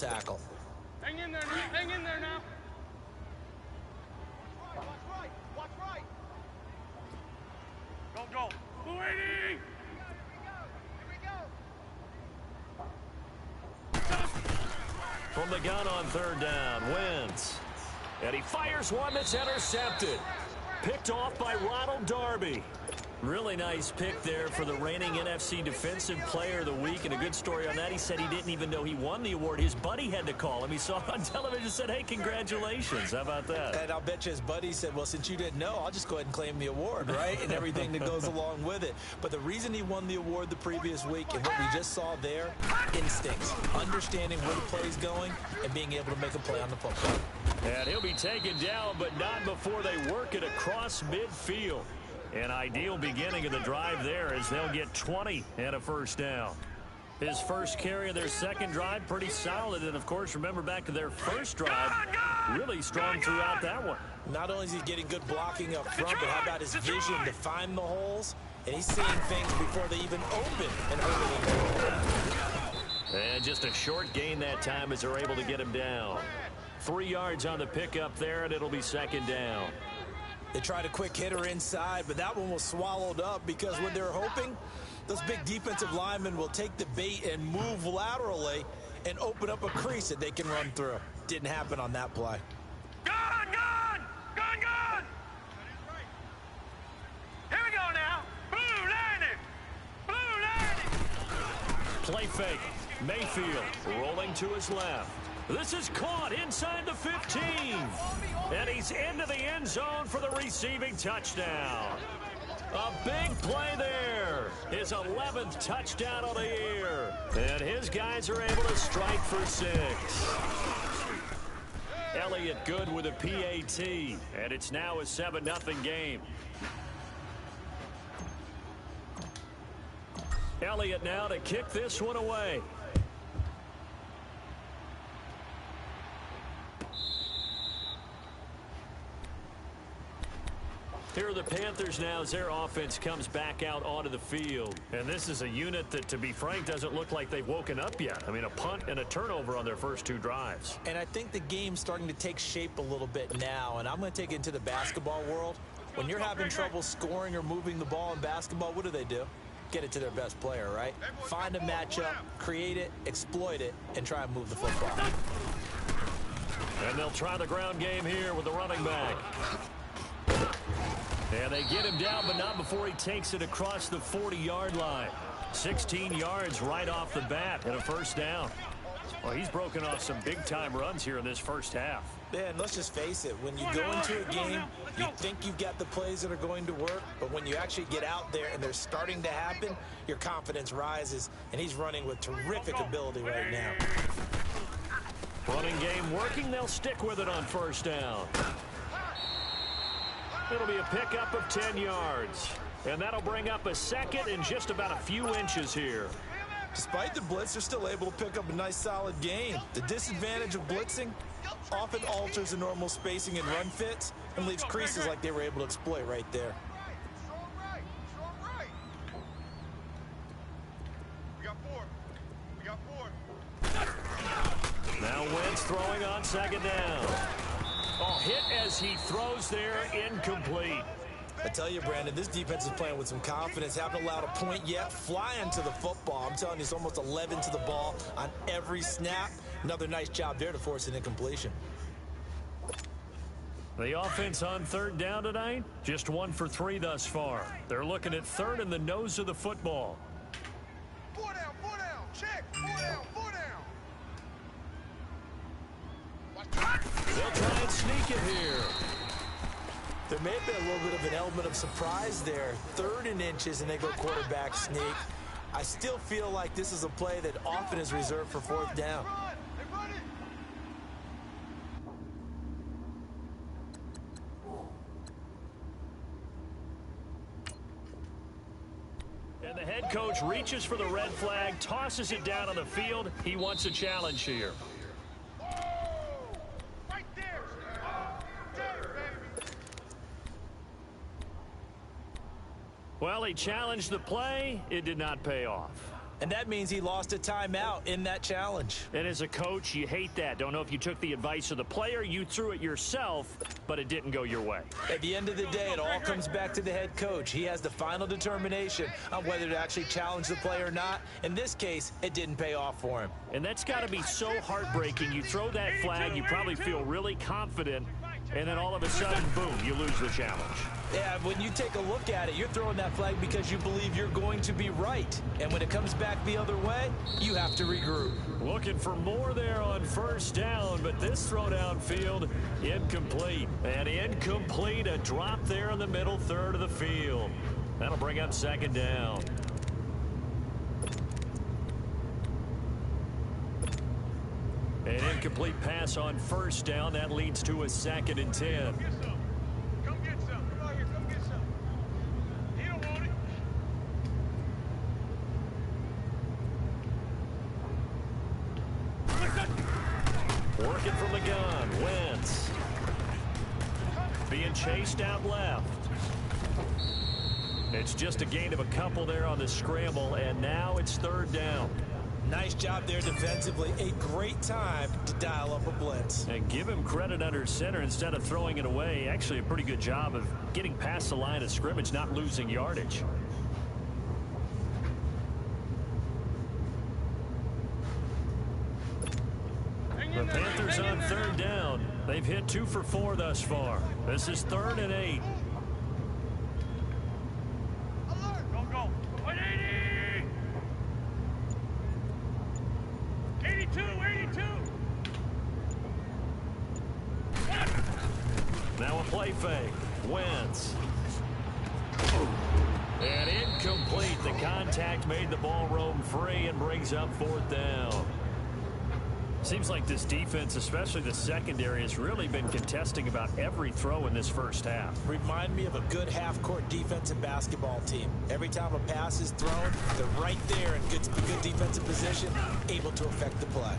tackle. Hang in there now. Hang in there now. Watch right. Watch right. Go. Waiting. Here we go. From the gun on third down, Wentz. And he fires one that's intercepted. Picked off by Ronald Darby. Really nice pick there for the reigning NFC Defensive Player of the Week. And a good story on that, he said he didn't even know he won the award. His buddy had to call him. He saw it on television and said, hey, congratulations. How about that? And I'll bet you his buddy said, well, since you didn't know, I'll just go ahead and claim the award, right? And everything that goes along with it. But the reason he won the award the previous week and what we just saw there, instincts, understanding where the play is going and being able to make a play on the football. And he'll be taken down, but not before they work it across midfield. An ideal beginning of the drive there as they'll get 20 and a first down. His first carry of their second drive, pretty solid. And, of course, remember back to their first drive, really strong throughout that one. Not only is he getting good blocking up front, but how about his vision to find the holes? And he's seeing things before they even open and hurting. And just a short gain that time as they're able to get him down. 3 yards on the pickup there, and it'll be second down. They tried a quick hitter inside, but that one was swallowed up because what they're hoping, those big defensive linemen will take the bait and move laterally and open up a crease that they can run through. Didn't happen on that play. Gun! Here we go now. Blue landing. Play fake. Mayfield rolling to his left. This is caught inside the 15. And he's into the end zone for the receiving touchdown. A big play there. His 11th touchdown of the year. And his guys are able to strike for 6. Elliott good with a PAT. And it's now a 7-0 game. Elliott now to kick this one away. Here are the Panthers now as their offense comes back out onto the field. And this is a unit that, to be frank, doesn't look like they've woken up yet. I mean, a punt and a turnover on their first 2 drives. And I think the game's starting to take shape a little bit now. And I'm going to take it into the basketball world. When you're having trouble scoring or moving the ball in basketball, what do? Get it to their best player, right? Find a matchup, create it, exploit it, and try and move the football. And they'll try the ground game here with the running back. And they get him down, but not before he takes it across the 40-yard line. 16 yards right off the bat and a first down. Well, he's broken off some big-time runs here in this first half. Yeah, and let's just face it. When you go into a game, you think you've got the plays that are going to work, but when you actually get out there and they're starting to happen, your confidence rises, and he's running with terrific ability right now. Running game working. They'll stick with it on first down. It'll be a pickup of 10 yards. And that'll bring up a second in just about a few inches here. Despite the blitz, they're still able to pick up a nice, solid gain. The disadvantage of blitzing often alters the normal spacing and run fits and leaves creases like they were able to exploit right there. Strong right. We got four. Now Wentz throwing on second down. Oh, hit as he throws there, incomplete. I tell you, Brandon, this defense is playing with some confidence. Haven't allowed a point yet. Flying to the football. I'm telling you, it's almost 11 to the ball on every snap. Another nice job there to force an incompletion. The offense on third down tonight, just 1 for 3 thus far. They're looking at third in the nose of the football. 4 down. Check. 4 down. They'll try and sneak it here. There may have been a little bit of an element of surprise there. 3rd and inches, and they go quarterback sneak. I still feel like this is a play that often is reserved for 4th down. And the head coach reaches for the red flag, tosses it down on the field. He wants a challenge here. Well, he challenged the play. It did not pay off. And that means he lost a timeout in that challenge. And as a coach, you hate that. Don't know if you took the advice of the player, you threw it yourself, but it didn't go your way. At the end of the day, it all comes back to the head coach. He has the final determination on whether to actually challenge the play or not. In this case, it didn't pay off for him. And that's got to be so heartbreaking. You throw that flag, you probably feel really confident, and then all of a sudden, boom, you lose the challenge. Yeah, when you take a look at it, you're throwing that flag because you believe you're going to be right. And when it comes back the other way, you have to regroup. Looking for more there on first down, but this throw downfield, incomplete. And incomplete, a drop there in the middle third of the field. That'll bring up second down. An incomplete pass on first down. That leads to a 2nd and 10. Come get some. Come out here. Come get some. He don't want it. Working from the gun. Wentz. Being chased out left. It's just a gain of a couple there on the scramble, and now it's 3rd down. Nice job there defensively. A great time to dial up a blitz. And give him credit under center instead of throwing it away. Actually a pretty good job of getting past the line of scrimmage, not losing yardage. The Panthers on 3rd down. They've hit 2 for 4 thus far. This is 3rd and 8. Alert. Go. 180. 82. Now a play fake. Wentz. And incomplete. The contact made the ball roam free and brings up 4th down. Seems like this defense, especially the secondary, has really been contesting about every throw in this first half. Remind me of a good half-court defensive basketball team. Every time a pass is thrown, they're right there in good defensive position, able to affect the play.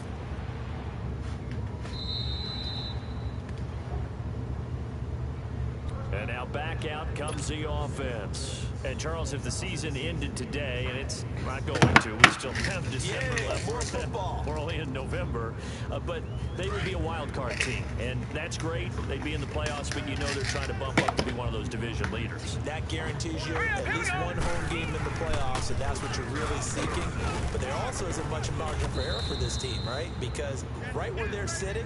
And now back out comes the offense. And Charles, if the season ended today, and it's not going to, we still have December left. More football. We're only in November, but they would be a wild card team, and that's great. They'd be in the playoffs, but you know they're trying to bump up to be one of those division leaders. That guarantees you at least one home game in the playoffs, and that's what you're really seeking. But there also isn't much margin for error for this team, right? Because right where they're sitting,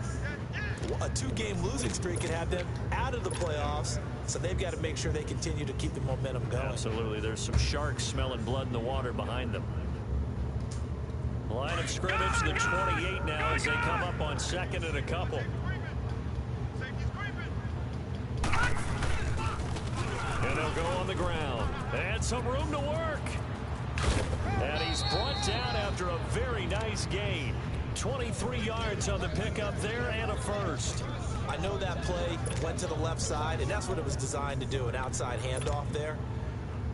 a 2-game losing streak could have them out of the playoffs, so they've got to make sure they continue to keep the momentum going. Absolutely. There's some sharks smelling blood in the water behind them. Line of scrimmage, the 28 now as they come up on 2nd and a couple. And they'll go on the ground. And some room to work. And he's brought down after a very nice gain. 23 yards on the pickup there and a first. I know that play went to the left side, and that's what it was designed to do, an outside handoff there.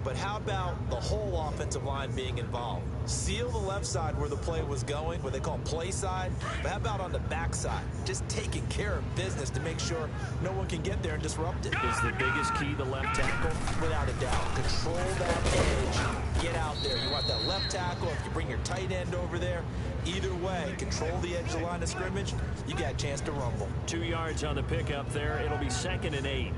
But how about the whole offensive line being involved? Seal the left side where the play was going, what they call play side. But how about on the back side? Just taking care of business to make sure no one can get there and disrupt it. Is the biggest key the left tackle? Without a doubt. Control that edge. Get out there. You want that left tackle. If you bring your tight end over there, either way, control the edge of the line of scrimmage, you got a chance to rumble. 2 yards on the pickup there. It'll be 2nd and 8.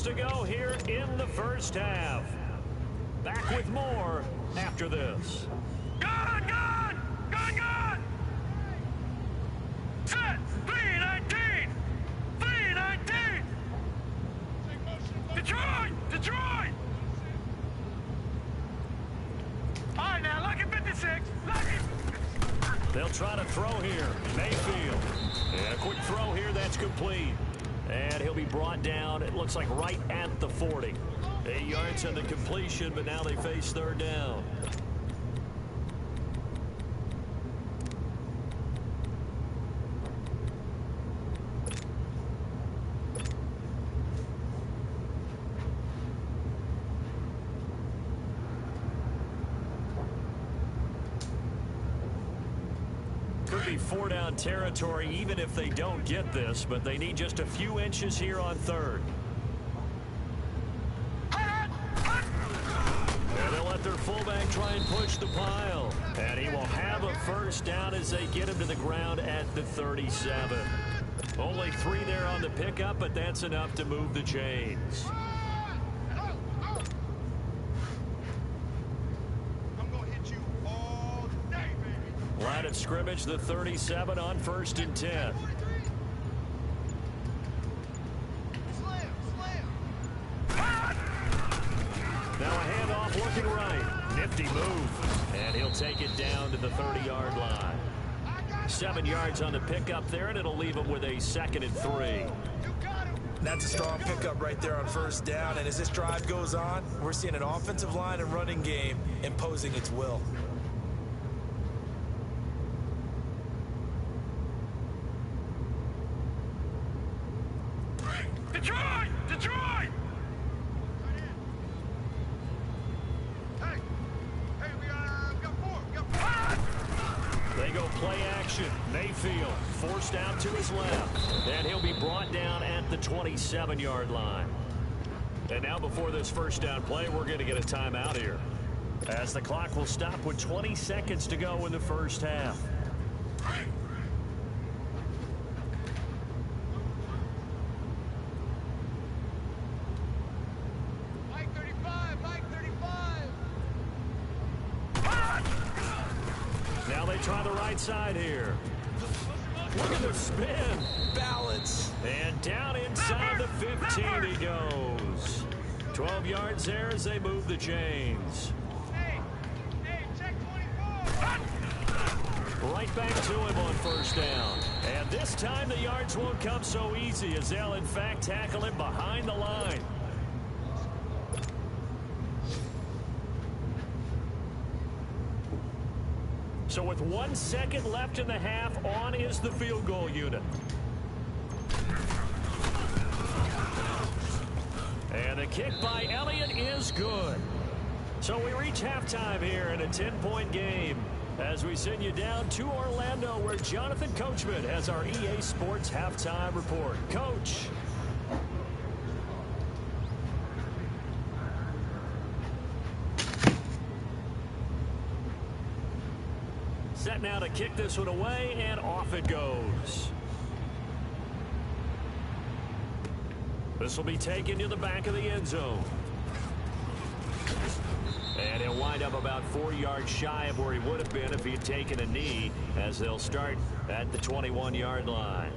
To go here in the first half. Back with more after this. Gun! Set! 319! 319! Detroit! All right, now, lucky 56. Lucky. They'll try to throw here. Mayfield. And a quick throw here. That's complete. And he'll be brought down, it looks like right at the 40. 8 yards on the completion, but now they face 3rd down. could be 4-down territory even if they don't get this, but they need just a few inches here on third. And they'll let their fullback try and push the pile. And he will have a first down as they get him to the ground at the 37. Only 3 there on the pickup, but that's enough to move the chains. Line of scrimmage, the 37 on 1st and 10. Now a handoff looking right. Nifty move. And he'll take it down to the 30-yard line. 7 yards on the pickup there, and it'll leave him with a 2nd and 3. That's a strong pickup right there on 1st down. And as this drive goes on, we're seeing an offensive line and running game imposing its will. Detroit! Detroit! Hey, we got 4. We got 5. They go play action. Mayfield forced out to his left. And he'll be brought down at the 27-yard line. And now before this first down play, we're going to get a timeout here, as the clock will stop with 20 seconds to go in the first half. Try the right side here. Look at the spin. Balance. And down inside the 15 he goes. 12 yards there as they move the chains. Hey, check 24. Right back to him on 1st down. And this time the yards won't come so easy, as they'll in fact tackle him behind the line. So with 1 second left in the half, on is the field goal unit. And the kick by Elliott is good. So we reach halftime here in a 10-point game, as we send you down to Orlando, where Jonathan Coachman has our EA Sports halftime report. Coach. Set now to kick this one away, and off it goes. This will be taken to the back of the end zone. And he'll wind up about 4 yards shy of where he would have been if he had taken a knee, as they'll start at the 21-yard line.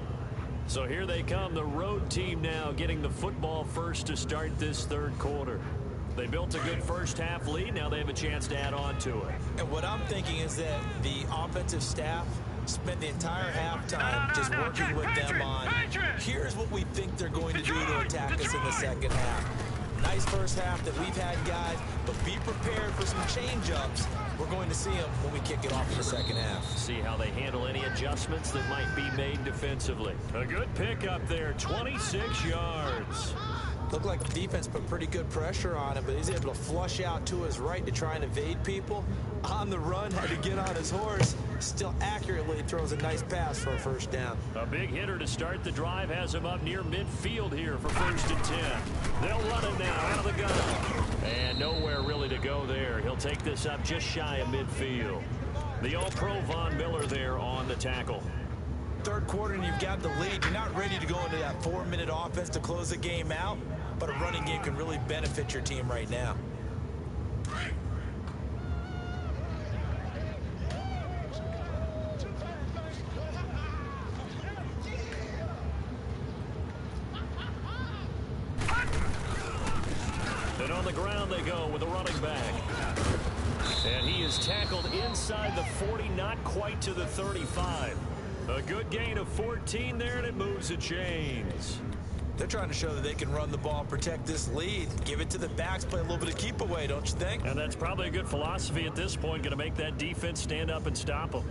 So here they come, the road team now getting the football first to start this third quarter. They built a good first half lead. Now they have a chance to add on to it. And what I'm thinking is that the offensive staff spent the entire halftime just working with them on, here's what we think they're going to do to attack us in the second half. Nice first half that we've had, guys, but be prepared for some change-ups. We're going to see them when we kick it off in the second half. See how they handle any adjustments that might be made defensively. A good pickup there, 26 yards. Looked like the defense put pretty good pressure on him, but he's able to flush out to his right to try and evade people. On the run, had to get on his horse. Still accurately throws a nice pass for a first down. A big hitter to start the drive has him up near midfield here for 1st and 10. They'll run it now out of the gun. And nowhere really to go there. He'll take this up just shy of midfield. The All-Pro Von Miller there on the tackle. Third quarter and you've got the lead. You're not ready to go into that 4-minute offense to close the game out, but a running game can really benefit your team right now. And on the ground they go with a running back. And he is tackled inside the 40, not quite to the 35. A good gain of 14 there, and it moves the chains. They're trying to show that they can run the ball, protect this lead, give it to the backs, play a little bit of keep away, don't you think? And that's probably a good philosophy at this point, going to make that defense stand up and stop them.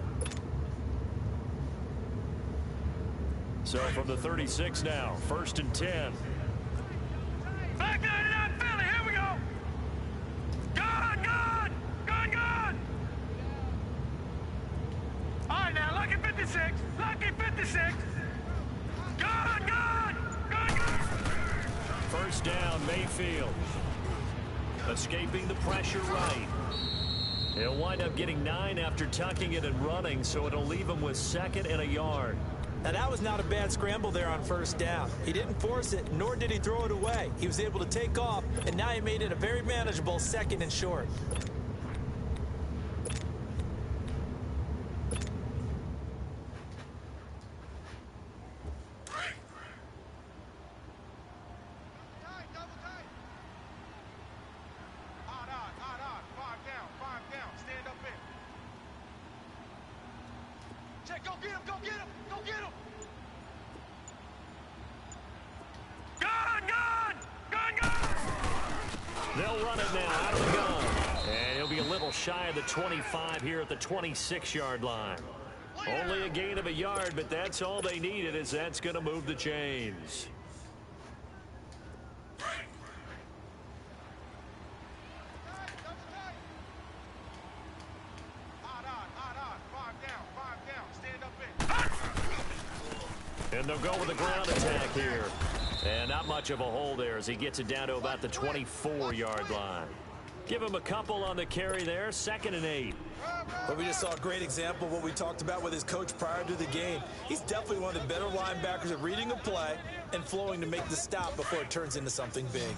So from the 36 now, 1st and 10. Back 99 Philly, here we go. Gone. All right, now, look at 56. down, Mayfield. Escaping the pressure right. He'll wind up getting 9 after tucking it and running, so it'll leave him with 2nd and a yard. Now, that was not a bad scramble there on 1st down. He didn't force it, nor did he throw it away. He was able to take off, and now he made it a very manageable 2nd and short. Go get him! Go get him! Go get him! They'll run it now out of the gun. And he'll be a little shy of the 25 here at the 26-yard line. Only a gain of a yard, but that's all they needed, as that's going to move the chains. And they'll go with a ground attack here. And not much of a hole there as he gets it down to about the 24-yard line. Give him a couple on the carry there, 2nd and 8. But we just saw a great example of what we talked about with his coach prior to the game. He's definitely one of the better linebackers at reading a play and flowing to make the stop before it turns into something big.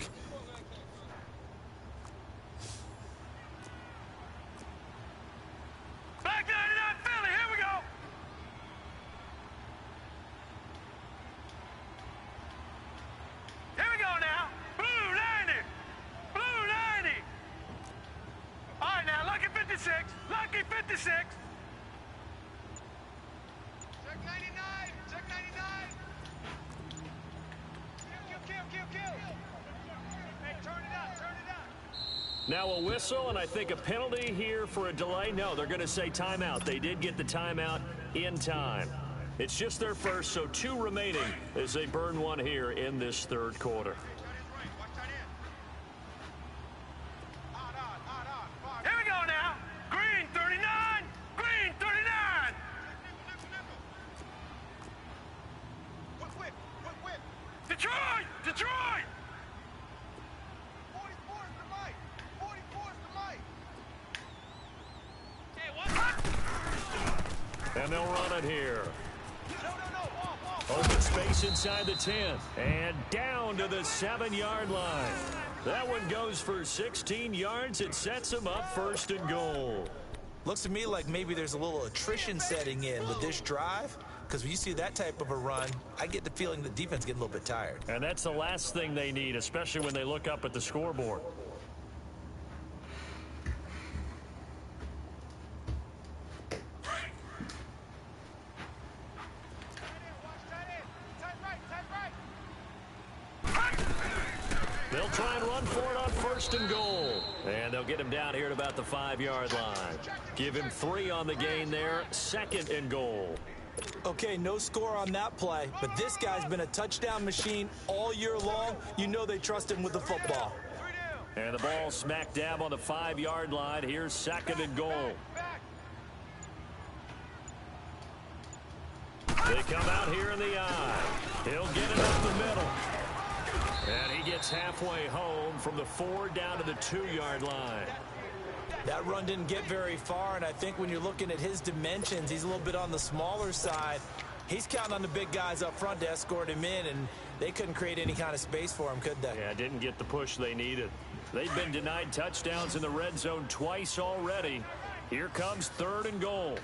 Back 99 Philly, here we go. Here we go now. Blue 90. Blue 90. All right, now, lucky 56. Lucky 56. Check 99! Check 99! Kill! Hey, turn it up! Turn it up! Now a whistle, and I think a penalty here for a delay. No, they're going to say timeout. They did get the timeout in time. It's just their first, so 2 remaining as they burn one here in this 3rd quarter. Here we go now. Green 39. Green 39. Whip! Detroit. Detroit. 44 is the light! 44 is the light! Hey, what? And they'll run it here. No! Open space inside the 10. And down to the 7-yard line. That one goes for 16 yards. It sets them up 1st and goal. Looks to me like maybe there's a little attrition setting in with this drive, because when you see that type of a run, I get the feeling the defense getting a little bit tired. And that's the last thing they need, especially when they look up at the scoreboard. They'll try and run for it on 1st and goal. And they'll get him down here at about the 5-yard line. Give him 3 on the gain there, 2nd and goal. Okay, no score on that play, but this guy's been a touchdown machine all year long. You know they trust him with the football. And the ball smack dab on the 5-yard line. Here's 2nd and goal. They come out here in the eye. He'll get it up the middle. And he gets halfway home from the 4 down to the 2-yard line. That run didn't get very far, and I think when you're looking at his dimensions, he's a little bit on the smaller side. He's counting on the big guys up front to escort him in, and they couldn't create any kind of space for him, could they? Yeah, didn't get the push they needed. They've been denied touchdowns in the red zone twice already. Here comes 3rd and goal.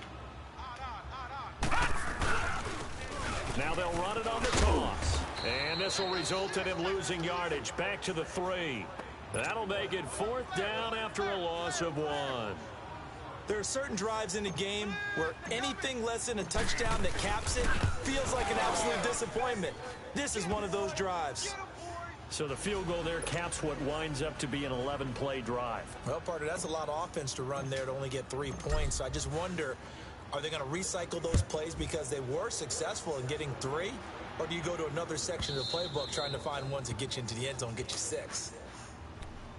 Now they'll run it on the toss. And this will result in him losing yardage back to the 3. That'll make it 4th down after a loss of 1. There are certain drives in a game where anything less than a touchdown that caps it feels like an absolute disappointment. This is one of those drives. So the field goal there caps what winds up to be an 11-play drive. Well, partner, that's a lot of offense to run there to only get 3 points. So I just wonder, are they going to recycle those plays because they were successful in getting 3? Or do you go to another section of the playbook trying to find ones that get you into the end zone and get you 6?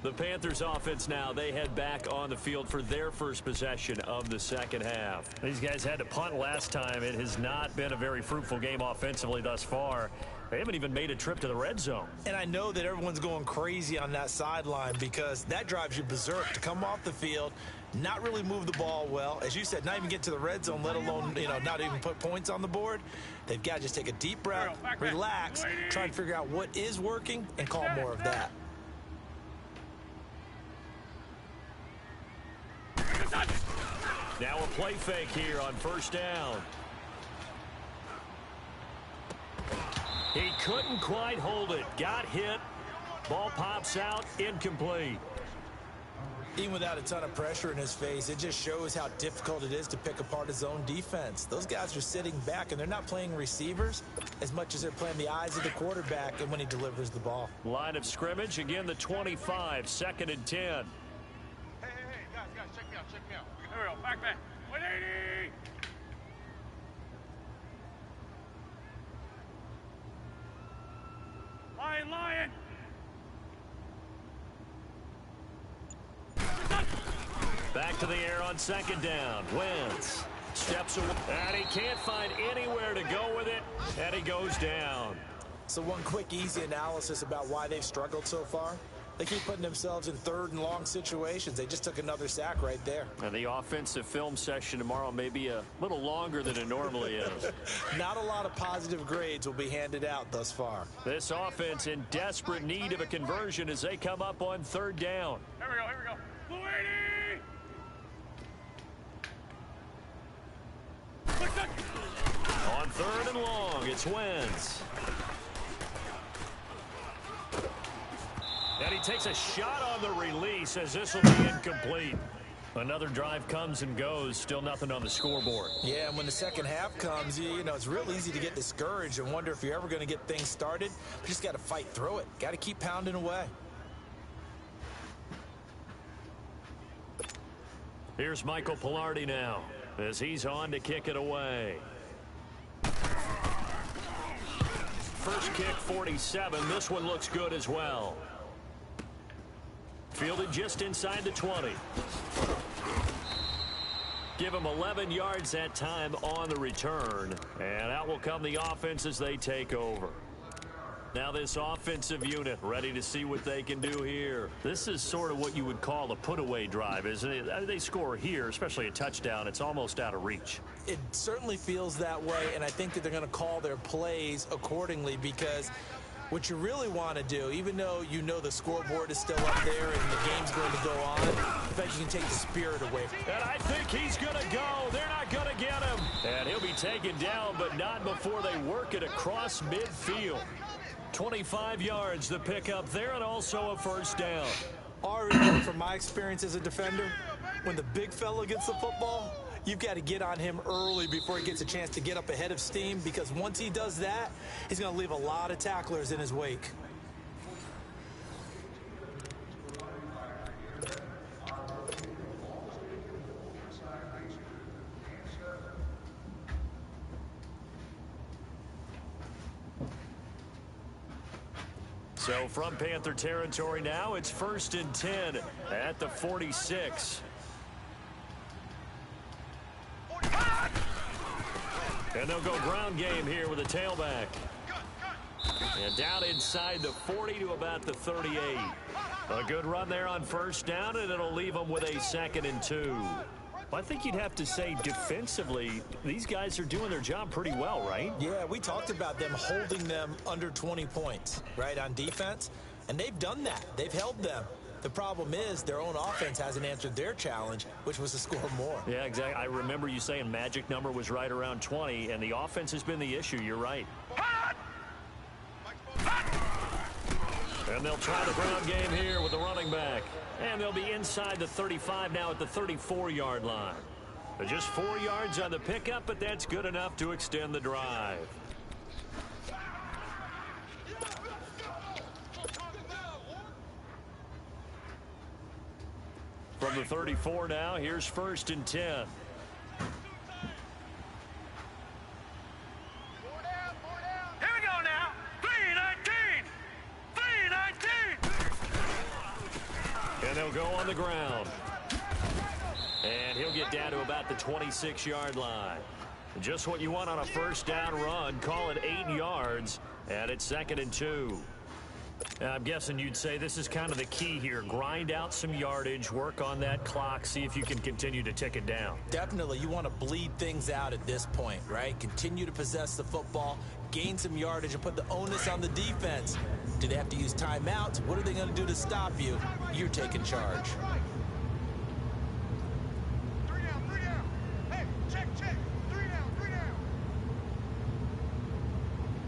The Panthers offense now, they head back on the field for their first possession of the 2nd half. These guys had to punt last time. It has not been a very fruitful game offensively thus far. They haven't even made a trip to the red zone. And I know that everyone's going crazy on that sideline because that drives you berserk to come off the field, not really move the ball well. As you said, not even get to the red zone, let alone, not even put points on the board. They've got to just take a deep breath, relax, try and figure out what is working and call more of that. Now a play fake here on first down. He couldn't quite hold it. Got hit. Ball pops out. Incomplete. Even without a ton of pressure in his face, it just shows how difficult it is to pick apart his own defense. Those guys are sitting back, and they're not playing receivers as much as they're playing the eyes of the quarterback and when he delivers the ball. Line of scrimmage, again the 25, 2nd and 10. Hey, guys, check me out. Here we go, back. 180! Lion! Back to the air on 2nd down. Wentz steps away, and he can't find anywhere to go with it, and he goes down. So one quick, easy analysis about why they've struggled so far. They keep putting themselves in 3rd and long situations. They just took another sack right there. And the offensive film session tomorrow may be a little longer than it normally is. Not a lot of positive grades will be handed out thus far. This offense in desperate need of a conversion as they come up on 3rd down. Here we go. 180! On 3rd and long, it's Wentz. And he takes a shot on the release as this will be incomplete. Another drive comes and goes, still nothing on the scoreboard. Yeah, and when the second half comes, it's real easy to get discouraged and wonder if you're ever going to get things started. You just got to fight through it. Got to keep pounding away. Here's Michael Pilardi now as he's on to kick it away. First kick, 47. This one looks good as well. Fielded just inside the 20. Give him 11 yards that time on the return. And out will come the offense as they take over. Now this offensive unit ready to see what they can do here. This is sort of what you would call a put-away drive, isn't it? They score here, especially a touchdown. It's almost out of reach. It certainly feels that way, and I think that they're going to call their plays accordingly because what you really want to do, even though you know the scoreboard is still up there and the game's going to go on, I bet you can take the spirit away. And I think he's going to go. They're not going to get him. And he'll be taken down, but not before they work it across midfield. 25 yards the pickup there, and also a first down. Already, from my experience as a defender, when the big fella gets the football, you've got to get on him early before he gets a chance to get up ahead of steam, because once he does that, he's going to leave a lot of tacklers in his wake. So from Panther territory now, it's 1st and 10 at the 46. And they'll go ground game here with a tailback. And down inside the 40 to about the 38. A good run there on first down, and it'll leave them with a 2nd and 2. Well, I think you'd have to say defensively, these guys are doing their job pretty well, right? Yeah, we talked about them holding them under 20 points, right, on defense. And they've done that. They've held them. The problem is their own offense hasn't answered their challenge, which was to score more. Yeah, exactly. I remember you saying magic number was right around 20, and the offense has been the issue. You're right. And they'll try the ground game here with the running back. And they'll be inside the 35 now at the 34-yard line. Just 4 yards on the pickup, but that's good enough to extend the drive. From the 34 now, here's 1st and 10. Here we go now. 319. 319. And they'll go on the ground. And he'll get down to about the 26-yard line. Just what you want on a first down run. Call it 8 yards, and it's 2nd and 2. I'm guessing you'd say this is kind of the key here. Grind out some yardage, work on that clock, see if you can continue to tick it down. Definitely. You want to bleed things out at this point, right? Continue to possess the football, gain some yardage, and put the onus on the defense. Do they have to use timeouts? What are they going to do to stop you? You're taking charge. Three down. Hey, check. Three down.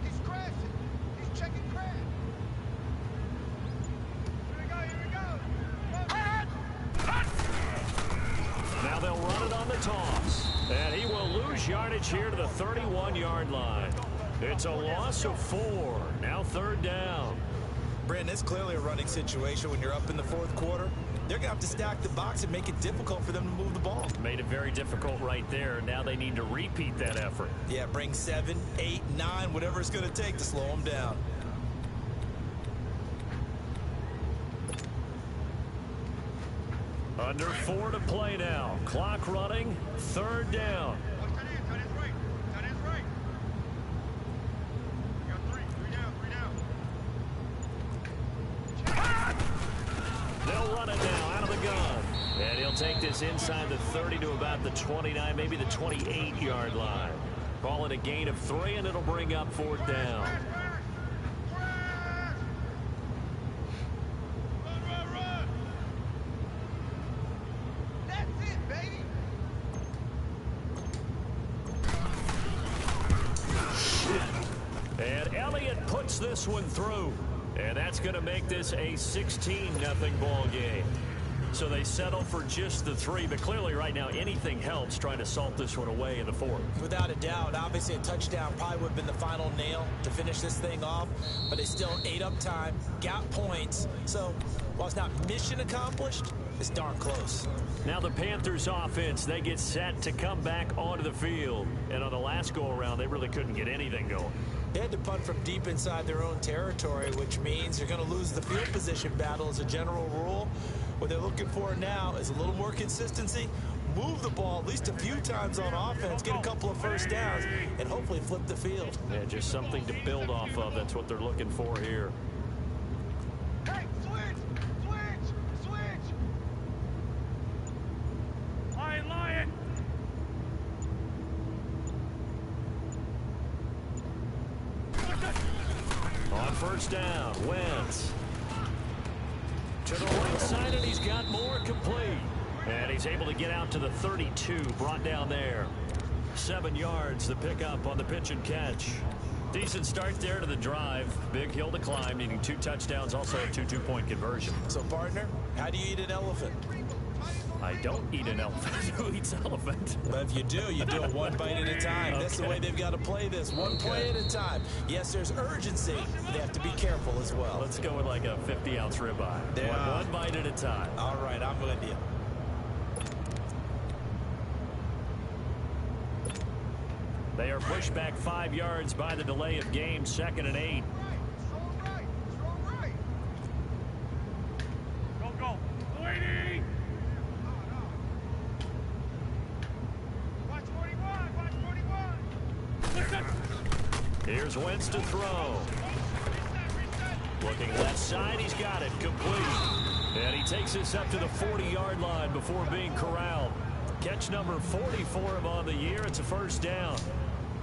He's crashing. He's checking crash. Here we go. Now they'll run it on the toss. And he will lose yardage here to the 31-yard line. It's a loss of 4. Now 3rd down. Brandon, it's clearly a running situation when you're up in the 4th quarter. They're going to have to stack the box and make it difficult for them to move the ball. Made it very difficult right there. Now they need to repeat that effort. Yeah, bring 7, 8, 9, whatever it's going to take to slow them down. Under 4 to play now. Clock running. 3rd down. Tight end's right. You got three down. They'll run it now out of the gun. And he'll take this inside the 30 to about the 29, maybe the 28-yard line. Call it a gain of 3, and it'll bring up 4th down. That's it, baby. And Elliott puts this one through. And that's going to make this a 16-0 ball game. So they settle for just the 3, but clearly right now anything helps trying to salt this one away in the 4th. Without a doubt, obviously a touchdown probably would have been the final nail to finish this thing off, but they still ate up time, got points. So while it's not mission accomplished, it's darn close. Now the Panthers offense, they get set to come back onto the field. And on the last go-around, they really couldn't get anything going. They had to punt from deep inside their own territory, which means you're going to lose the field position battle as a general rule. What they're looking for now is a little more consistency, move the ball at least a few times on offense, get a couple of first downs, and hopefully flip the field. Yeah, just something to build off of. That's what they're looking for here. Hey, switch. Lion. On first down, Wentz. To the right side, and he's got more complete. And he's able to get out to the 32, brought down there. 7 yards, the pickup on the pitch and catch. Decent start there to the drive. Big hill to climb, needing 2 touchdowns, also a 2 two-point conversion. So, partner, how do you eat an elephant? I don't eat an elephant. Who eats elephant? But if you do it one bite at a time. Okay. That's the way they've got to play this, one play at a time. Yes, there's urgency, but they have to be careful as well. Let's go with like a 50-ounce ribeye. Yeah. One bite at a time. All right, I'm with you. They are pushed back 5 yards by the delay of game, 2nd and 8. Strong right. Go. Lady. Watch 41. Listen. Here's Wentz to throw. Looking left side, he's got it, complete. And he takes this up to the 40-yard line before being corralled. Catch number 44 of on the year. It's a first down.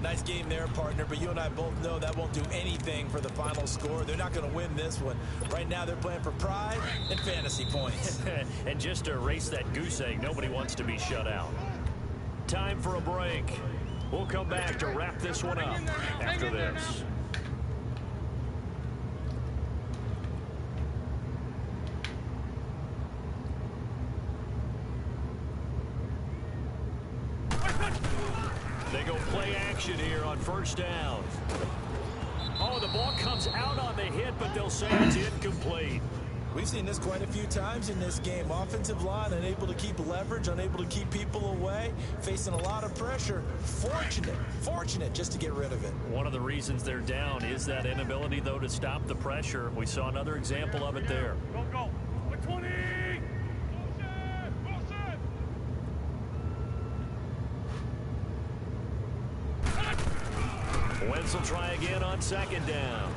Nice game there, partner, but you and I both know that won't do anything for the final score. They're not going to win this one. Right now, they're playing for pride and fantasy points. And just to erase that goose egg, nobody wants to be shut out. Time for a break. We'll come back to wrap this one up after this. They go play action here on first down. Oh, the ball comes out on the hit, but they'll say it's incomplete. We've seen this quite a few times in this game. Offensive line unable to keep leverage, unable to keep people away, facing a lot of pressure. Fortunate just to get rid of it. One of the reasons they're down is that inability, though, to stop the pressure. We saw another example of it there. Go. 20. Wentz will try again on second down.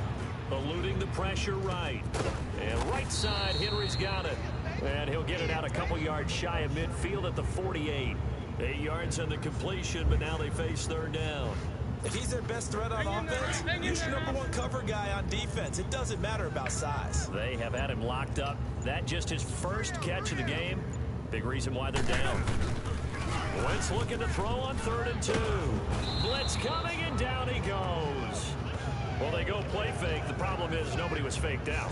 Eluding the pressure right. And right side, Henry's got it. And he'll get it out a couple yards shy of midfield at the 48. 8 yards on the completion, but now they face third down. If he's their best threat on offense, use your #1 cover guy on defense. It doesn't matter about size. They have had him locked up. That just his first catch of the game. Big reason why they're down. Wentz looking to throw on 3rd and 2. Blitz coming, and down he goes. Well, they go play fake. The problem is nobody was faked out.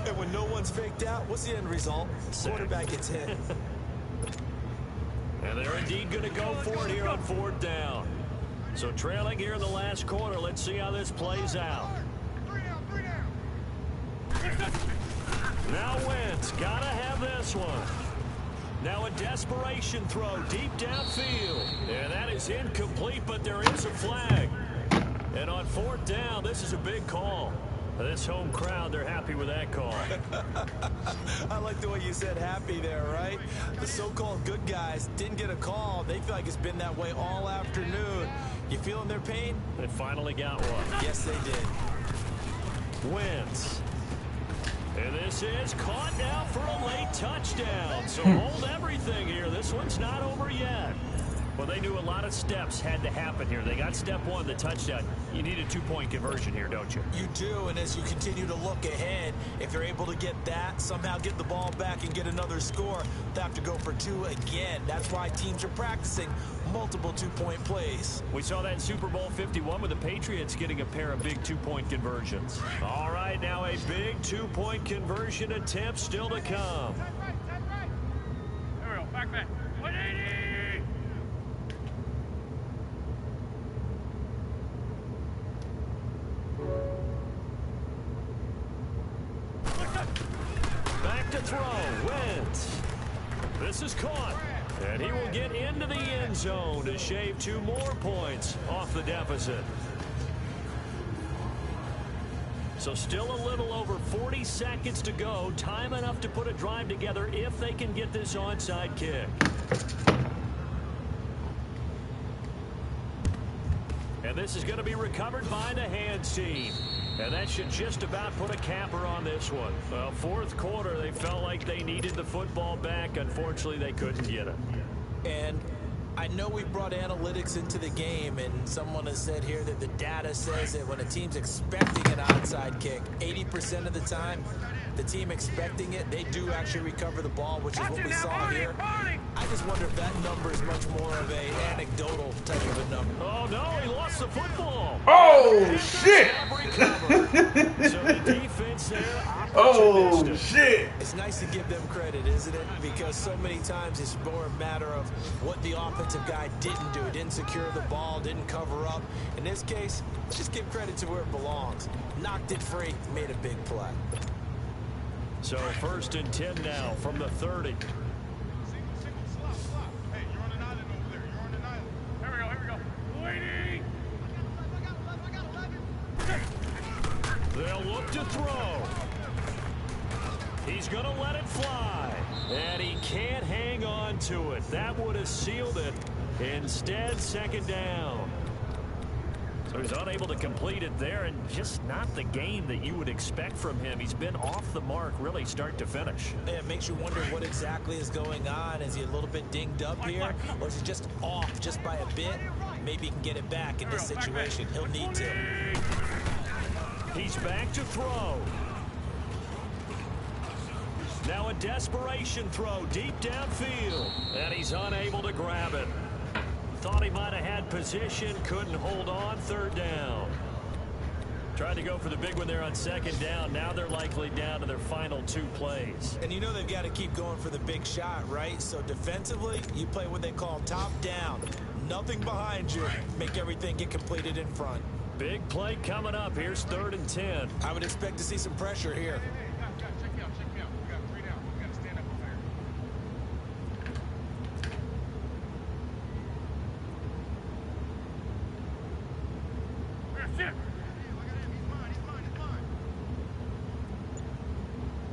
And when no one's faked out, what's the end result? Quarterback gets hit. And they're indeed going to go for it here on 4th down. So trailing here in the last quarter. Let's see how this plays out. Now Wentz got to have this one. Now a desperation throw deep downfield. And that is incomplete, but there is a flag. And on 4th down, this is a big call. This home crowd, they're happy with that call. I like the way you said happy there, right? The so-called good guys didn't get a call. They feel like it's been that way all afternoon. You feeling their pain? They finally got one. Yes, they did. Wentz. And this is caught now for a late touchdown. So hold everything here. This one's not over yet. Well, they knew a lot of steps had to happen here. They got step 1, the touchdown. You need a 2-point conversion here, don't you? You do, and as you continue to look ahead, if you're able to get that, somehow get the ball back and get another score, they have to go for 2 again. That's why teams are practicing multiple 2-point plays. We saw that in Super Bowl 51 with the Patriots getting a pair of big 2-point conversions. All right, now a big 2-point conversion attempt still to come. There we go. Back. 180. Back to throw. Wentz. This is caught. And he will get into the end zone to shave 2 more points off the deficit. So still a little over 40 seconds to go. Time enough to put a drive together if they can get this onside kick. And this is going to be recovered by the hands team. And that should just about put a capper on this one. Well, 4th quarter, they felt like they needed the football back. Unfortunately, they couldn't get it. And I know we brought analytics into the game, and someone has said here that the data says that when a team's expecting an onside kick, 80% of the time, the team expecting it, they do actually recover the ball, which is what we saw here. I just wonder if that number is much more of a anecdotal type of a number. Oh, no, he lost the football. Oh, shit. So the defense there, oh, shit. It's nice to give them credit, isn't it? Because so many times it's more a matter of what the offensive guy didn't do. Didn't secure the ball, didn't cover up. In this case, let's just give credit to where it belongs. Knocked it free, made a big play. So 1st and 10 now from the 30. Single, slop. Hey, you're on an island over there. You're on an island. Here we go. Waiting. They'll look to throw. He's going to let it fly. And he can't hang on to it. That would have sealed it. Instead, 2nd down. So he's unable to complete it there, and just not the game that you would expect from him. He's been off the mark really start to finish. It makes you wonder what exactly is going on. Is he a little bit dinged up here, or is he just off just by a bit? Maybe he can get it back in this situation. He'll need to. He's back to throw. Now a desperation throw deep downfield, and he's unable to grab it. Thought he might have had position, couldn't hold on. 3rd down. Tried to go for the big one there on 2nd down. Now they're likely down to their final 2 plays. And you know they've got to keep going for the big shot, right? So defensively, you play what they call top down. Nothing behind you. Make everything get completed in front. Big play coming up. Here's 3rd and 10. I would expect to see some pressure here. Hey, check me out. We got 3 down. We got to stand up over there. Shit. He's mine.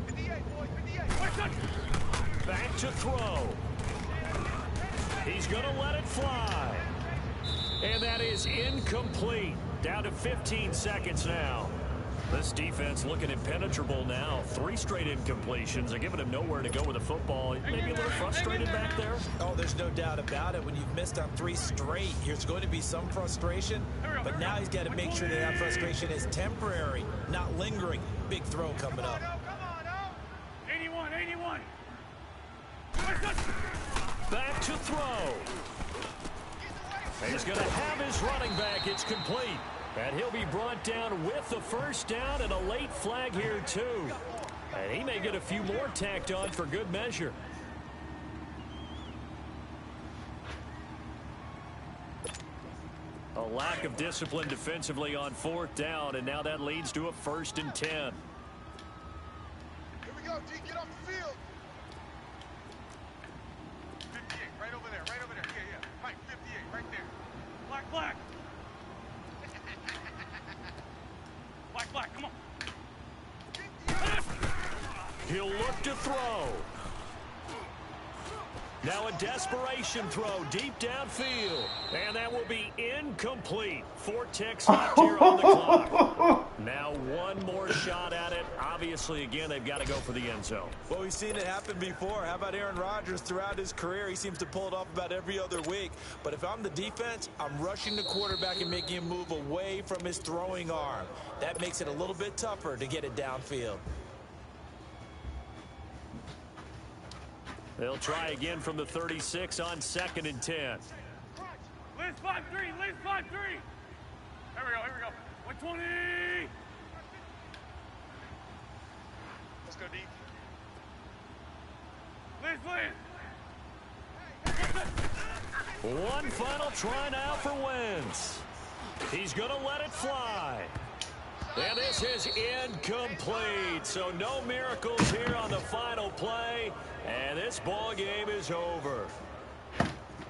58, boys, 58. Back to throw. He's going to let it fly. And that is incomplete. Down to 15 seconds now. This defense looking impenetrable now. 3 straight incompletions. They're giving him nowhere to go with the football. Maybe a little frustrated back there. Oh, there's no doubt about it. When you've missed on 3 straight, there's going to be some frustration. But now he's got to make sure that frustration is temporary, not lingering. Big throw coming up. 81, 81. Back to throw. He's going to have his running back. It's complete. And he'll be brought down with the first down and a late flag here, too. And he may get a few more tacked on for good measure. A lack of discipline defensively on 4th down, and now that leads to a 1st and 10. Here we go, D. Get off the field. 58, right over there, right over there. Yeah, yeah. Mike, 58, right there. Black, black. Black, black, come on. He'll look to throw. Now a desperation throw deep downfield. And that will be incomplete. 4 ticks left here on the clock. Now one more shot at it. Obviously, again, they've got to go for the end zone. Well, we've seen it happen before. How about Aaron Rodgers throughout his career? He seems to pull it off about every other week. But if I'm the defense, I'm rushing the quarterback and making him move away from his throwing arm. That makes it a little bit tougher to get it downfield. They'll try again from the 36 on 2nd and 10. Liz 5-3, Liz 5-3. Here we go, here we go. 120. Let's go, D. Liz, Liz. One final try now for Wentz. He's going to let it fly. And this is incomplete. So no miracles here on the final play. And this ball game is over.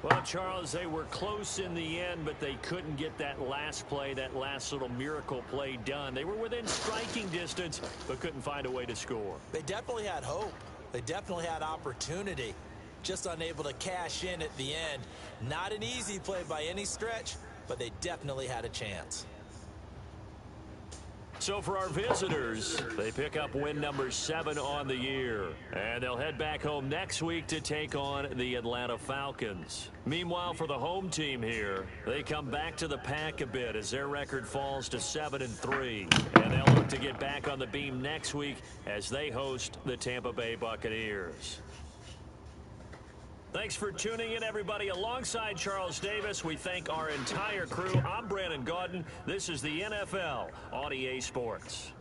Well, Charles, they were close in the end, but they couldn't get that last play, that last little miracle play done. They were within striking distance, but couldn't find a way to score. They definitely had hope. They definitely had opportunity. Just unable to cash in at the end. Not an easy play by any stretch, but they definitely had a chance. So for our visitors, they pick up win number 7 on the year. And they'll head back home next week to take on the Atlanta Falcons. Meanwhile, for the home team here, they come back to the pack a bit as their record falls to 7-3. And they'll look to get back on the beam next week as they host the Tampa Bay Buccaneers. Thanks for tuning in, everybody. Alongside Charles Davis, we thank our entire crew. I'm Brandon Gaudin. This is the NFL on EA Sports.